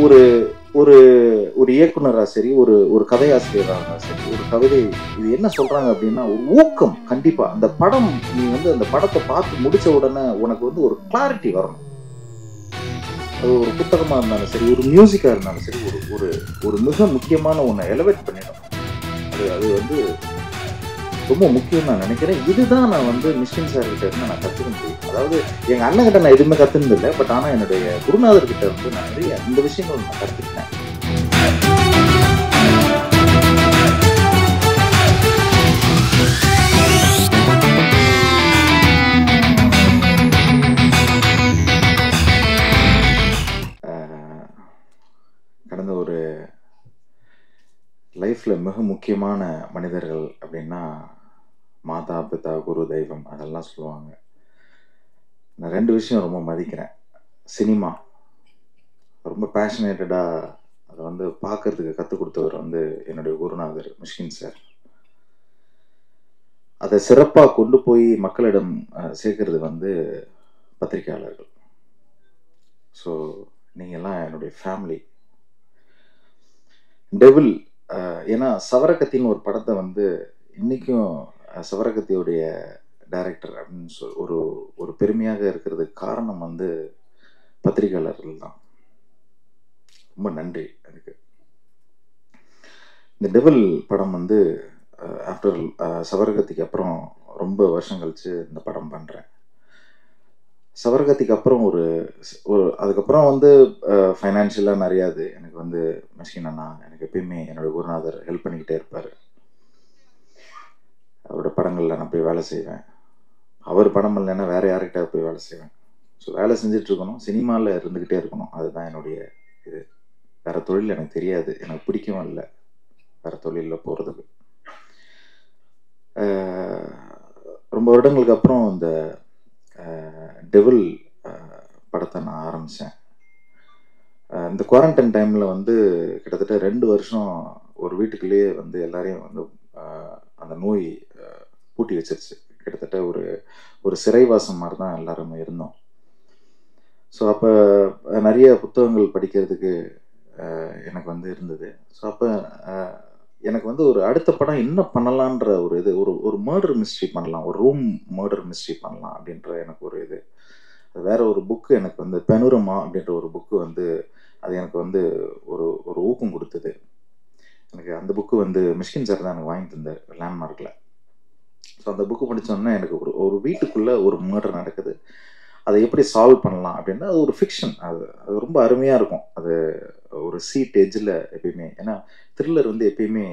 ஒரு ஒரு ஒரு இயக்குனரா சரி, ஒரு ஒரு கதையாசிரியராக சரி, ஒரு கவிதை இது என்ன சொல்றாங்க அப்படின்னா, ஒரு ஊக்கம். கண்டிப்பா அந்த படம், நீ வந்து அந்த படத்தை பார்த்து முடிச்ச உடனே உனக்கு வந்து ஒரு கிளாரிட்டி வரணும். அது ஒரு புத்தகமா இருந்தாலும் சரி, ஒரு மியூசிக்கா இருந்தாலும் சரி, ஒரு ஒரு ஒரு மிக முக்கியமான ஒன்றை எலவேட் பண்ணிடும். அது அது வந்து ரொம்ப முக்கியம் நான் நினைக்கிறேன். இதுதான் நான் வந்து மிஷ்கின் சார் கிட்ட இருந்து நான் கத்துக்கிட்டது. அதாவது எங்க அண்ணன் கிட்ட நான் எதுவுமே கத்துனது இல்லை. பட் ஆனா என்னுடைய குருநாதர் கிட்ட வந்து நான் நிறைய இந்த விஷயங்கள் நான் கத்துக்கிட்டேன். கடந்த ஒரு லைஃப்ல மிக முக்கியமான மனிதர்கள் அப்படின்னா மாதா, பிதா, குரு, தெய்வம் அதெல்லாம் சொல்லுவாங்க. நான் 2 விஷயம் ரொம்ப மதிக்கிறேன். சினிமா ரொம்ப பேஷனேட்டடாக அதை வந்து பார்க்கறதுக்கு கற்றுக் கொடுத்தவர் வந்து என்னுடைய குருநாதர் மிஷ்கின் சார். அதை சிறப்பாக கொண்டு போய் மக்களிடம் சேர்க்கறது வந்து பத்திரிகையாளர்கள். ஸோ நீங்கள்லாம் என்னுடைய ஃபேமிலி. டெவில், ஏன்னா சவரக்கத்தின்னு ஒரு படத்தை வந்து இன்றைக்கும் சவரக்கத்தியுடைய டைரக்டர் அப்படின்னு ஒரு ஒரு பெருமையாக இருக்கிறதுக்கு காரணம் வந்து பத்திரிகையாளர்கள் தான். ரொம்ப நன்றி அதுக்கு. இந்த டெவில் படம் வந்து ஆஃப்டர் சவரகத்திக்கு அப்புறம் ரொம்ப வருஷம் கழிச்சு இந்த படம் பண்ணுறேன். சவரகத்திக்கு அப்புறம் ஒரு அதுக்கப்புறம் வந்து ஃபைனான்ஷியலாக நிறையாது எனக்கு வந்து மிஷ்கின் அண்ணா எனக்கு எப்பயுமே என்னோட குருநாதர் ஹெல்ப் பண்ணிக்கிட்டே இருப்பார். அவரோட படங்களில் நான் போய் வேலை செய்வேன். அவர் படம் இல்லைன்னா வேறு யார்கிட்ட போய் வேலை செய்வேன். ஸோ வேலை செஞ்சிட்ருக்கணும், சினிமாவில் இருந்துக்கிட்டே இருக்கணும். அதுதான் என்னுடைய இது. வேறு தொழில் எனக்கு தெரியாது, எனக்கு பிடிக்கவும் இல்லை வேறு தொழிலில் போகிறதுக்கு. ரொம்ப வருடங்களுக்கு அப்புறம் இந்த டெவில் படத்தை நான் ஆரம்பித்தேன். இந்த குவாரண்டைன் டைமில் வந்து கிட்டத்தட்ட 2 வருஷம் ஒரு வீட்டுக்குள்ளேயே வந்து எல்லாரையும் வந்து அந்த நோய் பூட்டி வச்சிருச்சு. கிட்டத்தட்ட ஒரு ஒரு சிறைவாசம் மாதிரி தான் எல்லாருமே இருந்தோம். ஸோ அப்போ நிறைய புத்தகங்கள் படிக்கிறதுக்கு எனக்கு வந்து இருந்தது. ஸோ அப்போ எனக்கு வந்து ஒரு அடுத்த படம் என்ன பண்ணலான்ற ஒரு இது, ஒரு மர்டர் மிஸ்ட்ரி பண்ணலாம், ஒரு ரூம் மர்டர் மிஸ்ட்ரி பண்ணலாம் அப்படின்ற எனக்கு ஒரு இது. அது வேற ஒரு புக்கு எனக்கு வந்து பெனுரமா அப்படின்ற ஒரு புக்கு வந்து அது எனக்கு வந்து ஒரு ஒரு ஊக்கம் கொடுத்தது. எனக்கு அந்த புக்கு வந்து மிஷ்கின் சார் தான் எனக்கு வாங்கி தந்தார் லேண்ட்மார்க்கில். ஸோ அந்த புக்கு படித்தோன்னா எனக்கு ஒரு வீட்டுக்குள்ளே ஒரு மர்டர் நடக்குது, அதை எப்படி சால்வ் பண்ணலாம் அப்படின்னா அது ஒரு ஃபிக்ஷன். அது ரொம்ப அருமையாக இருக்கும். அது ஒரு சீட் எட்ஜில் எப்பயுமே, ஏன்னா த்ரில்லர் வந்து எப்பயுமே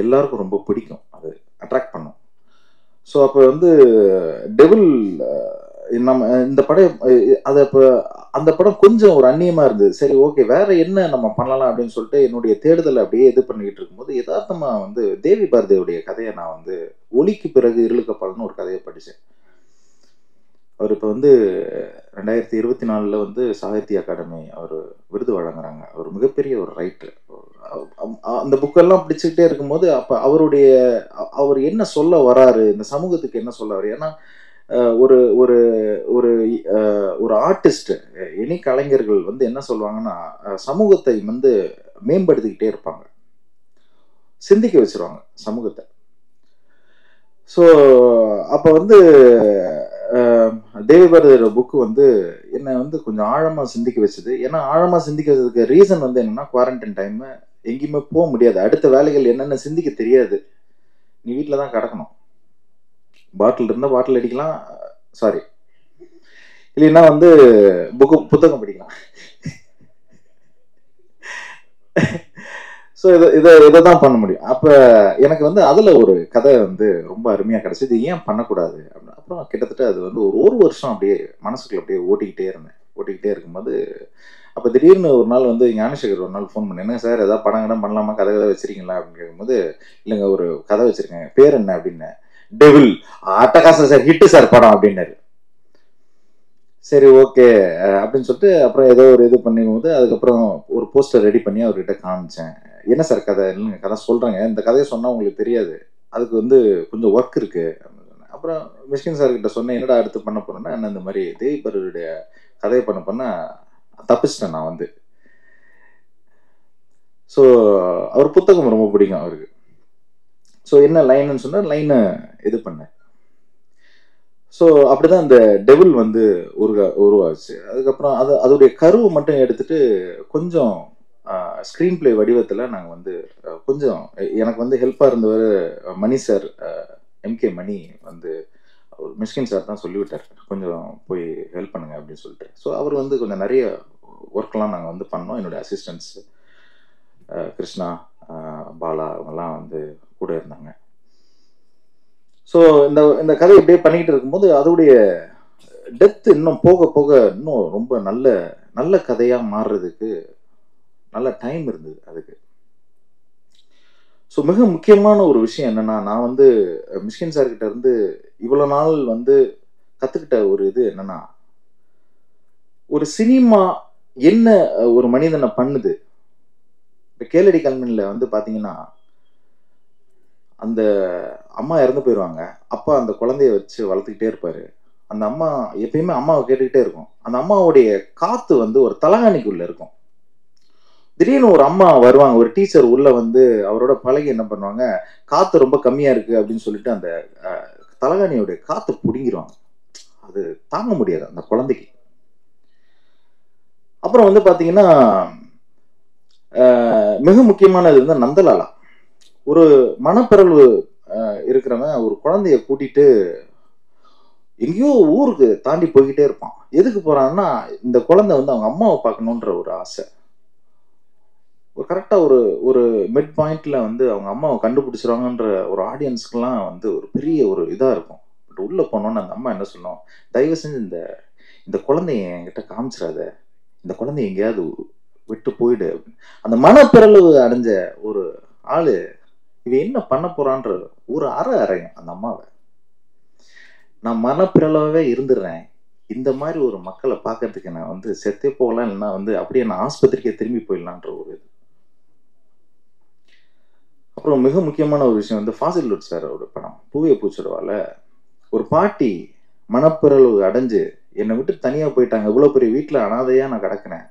எல்லாருக்கும் ரொம்ப பிடிக்கும், அது அட்ராக்ட் பண்ணும். ஸோ அப்போ வந்து டெவில் நம்ம இந்த படம் அதை இப்போ அந்த படம் கொஞ்சம் ஒரு அந்நியமாக இருந்தது. சரி ஓகே வேறு என்ன நம்ம பண்ணலாம் அப்படின்னு சொல்லிட்டு என்னுடைய தேடுதலை அப்படியே இது பண்ணிக்கிட்டு இருக்கும்போது யதார்த்தமாக வந்து தேவி பாரதியுடைய கதையை நான் வந்து ஒளிக்கு பிறகு இருளுக்கப்பால்னு ஒரு கதையை படித்தேன். அவர் இப்போ வந்து 2024 வந்து சாகித்ய அகாடமி அவர் விருது வழங்குறாங்க. அவர் மிகப்பெரிய ஒரு ரைட்டர். அந்த புக்கெல்லாம் பிடிச்சிக்கிட்டே இருக்கும்போது அப்போ அவர் என்ன சொல்ல வராரு, இந்த சமூகத்துக்கு என்ன சொல்ல வர்றாரு. ஏன்னா ஒரு ஒரு ஒரு ஒரு ஆர்டிஸ்ட், இனி கலைஞர்கள் வந்து என்ன சொல்லுவாங்கன்னா சமூகத்தை வந்து மேம்படுத்திக்கிட்டே இருப்பாங்க, சிந்திக்க வச்சிருவாங்க சமூகத்தை. ஸோ அப்போ வந்து தேவி பாரதியோட புக்கு வந்து என்னை வந்து கொஞ்சம் ஆழமாக சிந்திக்க வச்சுது. ஏன்னா ஆழமாக சிந்திக்க வச்சதுக்கு ரீசன் வந்து என்னென்னா குவாரண்டைன் டைமு, எங்கேயுமே போக முடியாது, அடுத்த வேலைகள் என்னென்ன சிந்திக்க தெரியாது, நீ வீட்டில் தான் கிடக்கணும். பாட்டில் இருந்தால் பாட்டில் அடிக்கலாம், சாரி இல்லைன்னா வந்து புத்தகம் படிக்கலாம். ஸோ இதை தான் பண்ண முடியும். அப்போ எனக்கு வந்து அதில் ஒரு கதை வந்து ரொம்ப அருமையாக கிடச்சிது. ஏன் பண்ணக்கூடாது அப்படின்னு. அப்புறம் கிட்டத்தட்ட அது வந்து ஒரு வருஷம் அப்படியே மனசுக்குள்ள அப்படியே ஓட்டிக்கிட்டே இருக்கும்போது அப்போ திடீர்னு ஒரு நாள் வந்து ஞானசேகர் ஒரு நாள் ஃபோன் பண்ணி, என்ன சார் ஏதாவது படம் பண்ணலாமா, கதை வச்சிருக்கீங்களா அப்படின்னு கேட்கும்போது, இல்லைங்க ஒரு கதை வச்சிருக்கேன், பேர் என்ன அப்படின்னு. டெவில், அட்டகாசம் சார், ஹிட்டு சார் படம் அப்படின்னாரு. சரி ஓகே அப்படின்னு சொல்லிட்டு அப்புறம் ஏதோ ஒரு இது பண்ணும்போது அதுக்கப்புறம் ஒரு போஸ்டர் ரெடி பண்ணி அவர்கிட்ட காமிச்சேன். என்ன சார் கதை, இல்லைங்க கதை சொல்கிறேங்க, இந்த கதையை சொன்னால் உங்களுக்கு தெரியாது, அதுக்கு வந்து கொஞ்சம் ஒர்க் இருக்குது அப்படின்னு சொன்னேன். அப்புறம் மிஷ்கின் சார்கிட்ட சொன்னேன், என்னடா அடுத்து பண்ண போகிறேன்னா என்ன இந்த மாதிரி தேவி பாரதியுடைய கதையை பண்ண தப்பிச்சிட்டேன் நான் வந்து. ஸோ அவர் புத்தகம் ரொம்ப பிடிக்கும் அவருக்கு. ஸோ என்ன லைன்னு சொன்னால் லைனை இது பண்ணேன். ஸோ அப்படிதான் இந்த டெவில் வந்து உருவாச்சு. அதுக்கப்புறம் அதோடைய கருவை மட்டும் எடுத்துட்டு கொஞ்சம் ஸ்க்ரீன் பிளே வடிவத்தில் நாங்கள் வந்து கொஞ்சம் எனக்கு வந்து ஹெல்ப்பாக இருந்தவர் மணி சார், எம்கே மணி வந்து மிஷ்கின் சார் தான் சொல்லிவிட்டார், கொஞ்சம் போய் ஹெல்ப் பண்ணுங்க அப்படின்னு சொல்லிட்டு. ஸோ அவர் வந்து கொஞ்சம் நிறைய ஒர்க்லாம் நாங்கள் வந்து பண்ணோம். என்னுடைய அசிஸ்டன்ட்ஸ் கிருஷ்ணா, பாலா அவங்கெல்லாம் வந்து கூட இருந்தாங்க. ஸோ இந்த கதை இப்படியே பண்ணிக்கிட்டு இருக்கும்போது அதோடைய டெப்த் இன்னும் போக போக இன்னும் ரொம்ப நல்ல நல்ல கதையாக மாறுறதுக்கு நல்ல டைம் இருந்தது அதுக்கு. ஸோ மிக முக்கியமான ஒரு விஷயம் என்னன்னா, நான் வந்து மிஷ்கின் சார்கிட்ட இருந்து இவ்வளோ நாள் வந்து கற்றுக்கிட்ட ஒரு இது என்னன்னா, ஒரு சினிமா என்ன ஒரு மனிதனை பண்ணுது. இப்போ கேளடி கல்மணியில் வந்து பார்த்தீங்கன்னா, அந்த அம்மா இறந்து போயிடுவாங்க. அப்பா அந்த குழந்தைய வச்சு வளர்த்துக்கிட்டே இருப்பாரு. அந்த அம்மா எப்பயுமே அம்மாவை கேட்டுக்கிட்டே இருக்கும். அந்த அம்மாவுடைய காத்து வந்து ஒரு தலகாணிக்குள்ள இருக்கும். திடீர்னு ஒரு அம்மா வருவாங்க, ஒரு டீச்சர் உள்ள வந்து அவரோட பழகி என்ன பண்ணுவாங்க, காத்து ரொம்ப கம்மியா இருக்கு அப்படின்னு சொல்லிட்டு அந்த தலகாணியோடைய காத்து பிடுங்கிடுவாங்க. அது தாங்க முடியாது அந்த குழந்தைக்கு. அப்புறம் வந்து பாத்தீங்கன்னா மிக முக்கியமானது வந்து நந்தலாலா. ஒரு மனப்பிறழ்வு இருக்கிறவன் ஒரு குழந்தைய கூட்டிட்டு எங்கேயோ ஊருக்கு தாண்டி போய்கிட்டே இருப்பான். எதுக்கு போறான்னா, இந்த குழந்தை வந்து அவங்க அம்மாவை பார்க்கணுன்ற ஒரு ஆசை. ஒரு கரெக்டா ஒரு மிட் பாயிண்ட்ல வந்து அவங்க அம்மாவை கண்டுபிடிச்சிருவாங்கன்ற ஒரு ஆடியன்ஸ்க்குலாம் வந்து ஒரு பெரிய ஒரு இதா இருக்கும். பட் உள்ள போனோன்னு அந்த அம்மா என்ன சொன்னோம், தயவு செஞ்சு இந்த குழந்தைய என்கிட்ட காமிச்சிடாத, இந்த குழந்தைய எங்கேயாவது விட்டு போயிடு. அந்த மனப்பிறழ்வு அடைஞ்ச ஒரு ஆளு இவ என்ன பண்ண போறான்ற ஒரு அறையும் அந்த அம்மாவை. நான் மனப்பிறழவே இருந்துடுறேன், இந்த மாதிரி ஒரு மக்களை பார்க்கறதுக்கு நான் வந்து செத்தே போகலாம், இல்லைன்னா வந்து அப்படியே நான் ஆஸ்பத்திரிக்கே திரும்பி போயிடலான்ற ஒரு இது. அப்புறம் மிக முக்கியமான ஒரு விஷயம் வந்து ஃபாசில் லூட் சாரோட படம் பூவே பூச்சிடுவால ஒரு பாட்டி மனப்பிறழ்வு அடைஞ்சு என்னை விட்டு தனியா போயிட்டாங்க, இவ்வளவு பெரிய வீட்டுல அனாதையா நான் கிடக்குறேன்,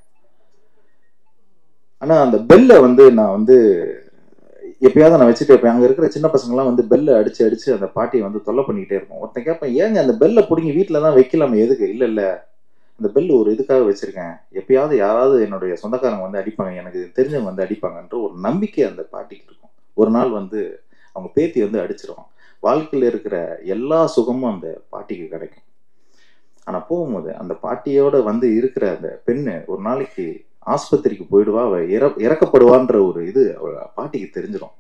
ஆனா அந்த பெல்ல வந்து நான் வந்து எப்பயாவது நான் வச்சுட்டு இருப்பேன். அங்க இருக்கிற சின்ன பசங்கலாம் வந்து பெல்ல அடிச்சு அடிச்சு அந்த பாட்டியை வந்து தொல்லை பண்ணிக்கிட்டே இருக்கும். ஒருத்தன் கேட்பேன், ஏங்க அந்த பெல்ல பிடிங்கி வீட்டுல தான் வைக்கலாமே, எதுக்கு? இல்ல இல்ல, இந்த பெல் ஒரு இதுக்காக வச்சிருக்கேன், எப்பயாவது யாராவது என்னுடைய சொந்தக்காரங்க வந்து அடிப்பாங்க, எனக்கு தெரிஞ்சவங்க வந்து அடிப்பாங்கன்ற ஒரு நம்பிக்கை அந்த பாட்டிக்கு இருக்கும். ஒரு நாள் வந்து அவங்க பேத்தி வந்து அடிச்சிருவான். வாழ்க்கையில் இருக்கிற எல்லா சுகமும் அந்த பாட்டிக்கு கிடைக்கும். ஆனா போகும்போது அந்த பாட்டியோட வந்து இருக்கிற அந்த பெண்ணு ஒரு நாளைக்கு ஆஸ்பத்திரிக்கு போயிடுவா, அவ இறக்கப்படுவான்ற ஒரு இது அவ பாட்டிக்கு தெரிஞ்சிடும்,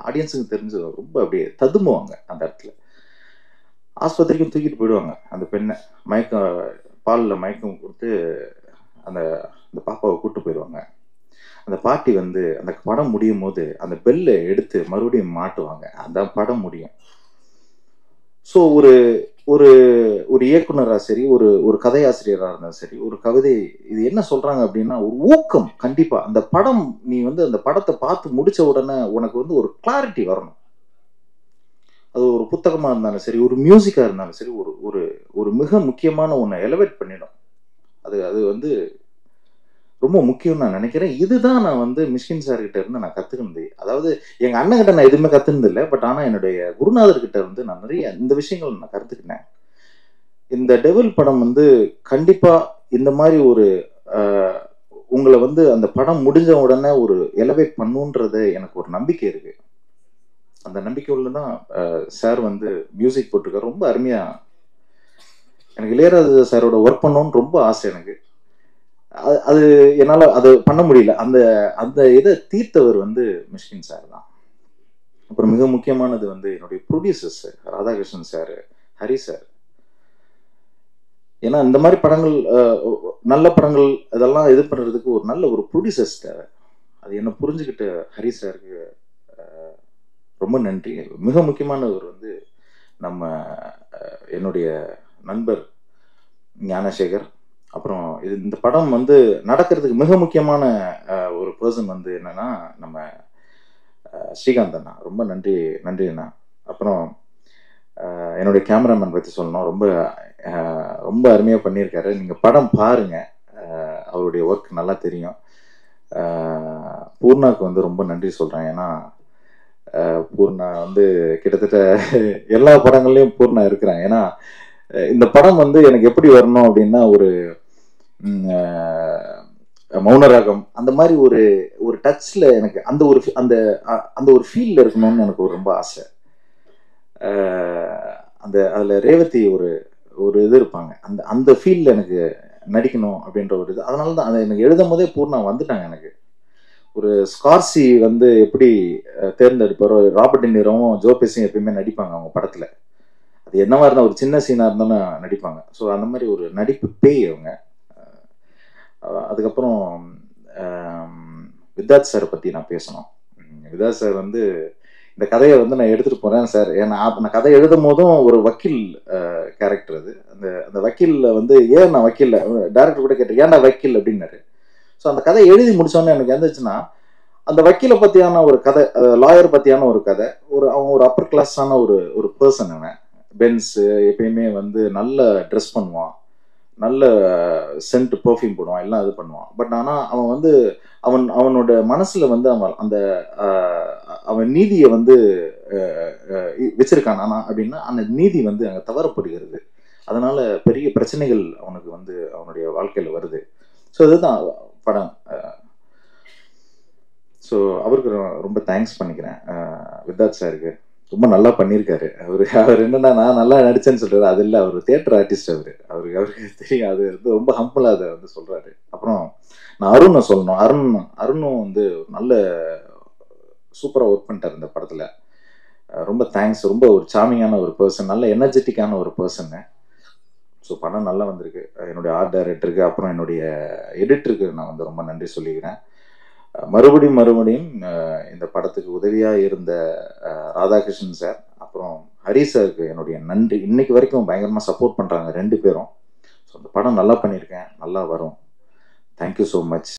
ஆடியன்ஸுக்கு தெரிஞ்சிடும். ரொம்ப அப்படியே ததும்புவாங்க அந்த இடத்துல. ஆஸ்பத்திரிக்கும் தூக்கிட்டு போயிடுவாங்க அந்த பெண்ணை, பாலில் மயக்கம் கொடுத்து அந்த பாப்பாவை கூப்பிட்டு போயிடுவாங்க. அந்த பாட்டி வந்து அந்த படம் முடியும் போது அந்த பெல்லை எடுத்து மறுபடியும் மாட்டுவாங்க, அந்த படம் முடியும். ஸோ ஒரு ஒரு ஒரு இயக்குனராக சரி, ஒரு கதையாசிரியராக இருந்தாலும் சரி, ஒரு கவிதை இது என்ன சொல்றாங்க அப்படின்னா, ஒரு ஊக்கம். கண்டிப்பா அந்த படம் நீ வந்து அந்த படத்தை பார்த்து முடிச்ச உடனே உனக்கு வந்து ஒரு கிளாரிட்டி வரணும். அது ஒரு புத்தகமா இருந்தாலும் சரி, ஒரு மியூசிக்கா இருந்தாலும் சரி, ஒரு ஒரு மிக முக்கியமான ஒன்றை எலவேட் பண்ணிடும். அது வந்து ரொம்ப முக்கியம் நான் நினைக்கிறேன். இதுதான் நான் வந்து மிஷ்கின் சார் கிட்ட இருந்து நான் கத்துக்கினது. அதாவது எங்க அண்ணன் கிட்ட நான் எதுவுமே கத்துனது இல்லை, பட் ஆனா என்னுடைய குருநாதர் கிட்ட வந்து நான் நிறைய இந்த விஷயங்கள் நான் கருத்துக்கினேன். இந்த டெவில் படம் வந்து கண்டிப்பா இந்த மாதிரி ஒரு உங்களை வந்து அந்த படம் முடிஞ்ச உடனே ஒரு எலவேட் பண்ணுன்றது எனக்கு ஒரு நம்பிக்கை இருக்கு. அந்த நம்பிக்கை உள்ளதான் சார் வந்து மியூசிக் போட்டிருக்காரு. ரொம்ப அருமையா எனக்கு இளையராஜா சாரோட ஒர்க் பண்ணணும்னு ரொம்ப ஆசை எனக்கு. அது என்னால அது பண்ண முடியல. அந்த அந்த இதை தீர்த்தவர் வந்து மிஷ்கின் சார் தான். அப்புறம் மிக முக்கியமானது வந்து என்னுடைய producers Radhakrishnan sir, Hari sir. ஏன்னா இந்த மாதிரி படங்கள் நல்ல படங்கள் இதெல்லாம் இது பண்றதுக்கு ஒரு நல்ல ஒரு ப்ரொடியூசர்ஸ் தேவை. அது என்ன புரிஞ்சுக்கிட்ட ஹரி சாருக்கு ரொம்ப நன்றி. மிக முக்கியமானவர் வந்து நம்ம என்னுடைய நண்பர் ஞானசேகர். அப்புறம் இந்த படம் வந்து நடக்கிறதுக்கு மிக முக்கியமான ஒரு பர்சன் வந்து என்னன்னா நம்ம ஸ்ரீகாந்த் அண்ணா. ரொம்ப நன்றி அண்ணா. அப்புறம் என்னுடைய கேமராமேன் பற்றி சொல்லணும், ரொம்ப ரொம்ப அருமையாக பண்ணியிருக்காரு. நீங்கள் படம் பாருங்க, அவருடைய ஒர்க் நல்லா தெரியும். பூர்ணாவுக்கு வந்து ரொம்ப நன்றி சொல்கிறேன். ஏன்னா பூர்ணா வந்து கிட்டத்தட்ட எல்லா படங்கள்லையும் பூர்ணா இருக்கிறாங்க. ஏன்னா இந்த படம் வந்து எனக்கு எப்படி வரணும் அப்படின்னா, ஒரு மௌனராகம் அந்த மாதிரி ஒரு ஒரு டச்சில் எனக்கு அந்த ஒரு அந்த ஒரு ஃபீல்டில் இருக்கணும்னு எனக்கு ஒரு ரொம்ப ஆசை. அந்த அதில் ரேவதி ஒரு ஒரு இது இருப்பாங்க. அந்த அந்த ஃபீல்டில் எனக்கு நடிக்கணும் அப்படின்ற ஒரு இது. அதனால தான் அதை எனக்கு எழுதும் போதே பூர்ணா வந்துட்டாங்க எனக்கு. ஒரு ஸ்கார்சி வந்து எப்படி தேர்ந்தெடுப்பாரோ, ராபர்ட் டினிரோவும் ஜோ பெஸியும் எப்பயுமே நடிப்பாங்க அவங்க படத்தில். அது என்னவா இருந்தால் ஒரு சின்ன சீனாக இருந்தாலும் நடிப்பாங்க. ஸோ அந்த மாதிரி ஒரு நடிப்பு பேய் அவங்க. அதுக்கப்புறம் வித்தார்த் சாரை பற்றி நான் பேசணும். வித்தார்த் சார் வந்து இந்த கதையை வந்து நான் எடுத்துகிட்டு போகிறேன் சார். ஏன்னா நான் கதை எழுதும் போதும் ஒரு வக்கீல் கேரக்டர் அது. அந்த அந்த வக்கீலில் வந்து ஏன் நான் வக்கீல் டேரக்டர் கூட கேட்டேன், ஏன்டா வக்கீல் அப்படின்னாரு. ஸோ அந்த கதை எழுதி முடிச்சோன்னே எனக்கு இருந்துச்சுன்னா, அந்த வக்கீலை பற்றியான ஒரு கதை, லாயர் பற்றியான ஒரு கதை, அவன் ஒரு அப்பர் கிளாஸான ஒரு பர்சன். அவன் பென்ஸு எப்பயுமே வந்து நல்ல ட்ரெஸ் பண்ணுவான், நல்ல சென்ட் பெர்ஃப்யூம் போடுவான், எல்லாம் இது பண்ணுவான். பட் ஆனால் அவன் வந்து அவனோட மனசில் வந்து அவன் நீதியை வந்து வச்சிருக்கான். ஆனால் அப்படின்னா அந்த நீதி வந்து அங்கே தவறப்படுகிறது. அதனால பெரிய பிரச்சனைகள் அவனுக்கு வந்து அவனுடைய வாழ்க்கையில் வருது. ஸோ இதுதான் படம். ஸோ அவருக்கு ரொம்ப தேங்க்ஸ் பண்ணிக்கிறேன். வித்தார்த் சாருக்கு ரொம்ப நல்லா பண்ணியிருக்காரு. அவர் என்னன்னா, நான் நல்லா நடிச்சேன்னு சொல்றாரு. அது இல்லை, அவர் தியேட்டர் ஆர்டிஸ்ட். அவருக்கு தெரியும். அது வந்து ரொம்ப ஹம்பிளாக அதை வந்து சொல்றாரு. அப்புறம் நான் அருணை சொல்லணும். அருணும் வந்து நல்ல சூப்பராக ஒர்க் பண்ணிட்டார் இந்த படத்தில். ரொம்ப தேங்க்ஸ். ரொம்ப ஒரு சாமிங்கான ஒரு பர்சன், நல்ல எனர்ஜெட்டிக்கான ஒரு பர்சன்னு. ஸோ படம் நல்லா வந்திருக்கு. என்னுடைய ஆர்ட் டைரக்டருக்கு, அப்புறம் என்னுடைய எடிட்டருக்கு நான் வந்து ரொம்ப நன்றி சொல்லிக்கிறேன். மறுபடியும் இந்த படத்துக்கு உதவியாக இருந்த ராதாகிருஷ்ணன் சார், அப்புறம் ஹரி சாருக்கு என்னுடைய நன்றி. இன்னைக்கு வரைக்கும் பயங்கரமாக சப்போர்ட் பண்ணுறாங்க 2 பேரும். ஸோ இந்த படம் நல்லா பண்ணியிருக்கேன், நல்லா வரும். Thank you so much.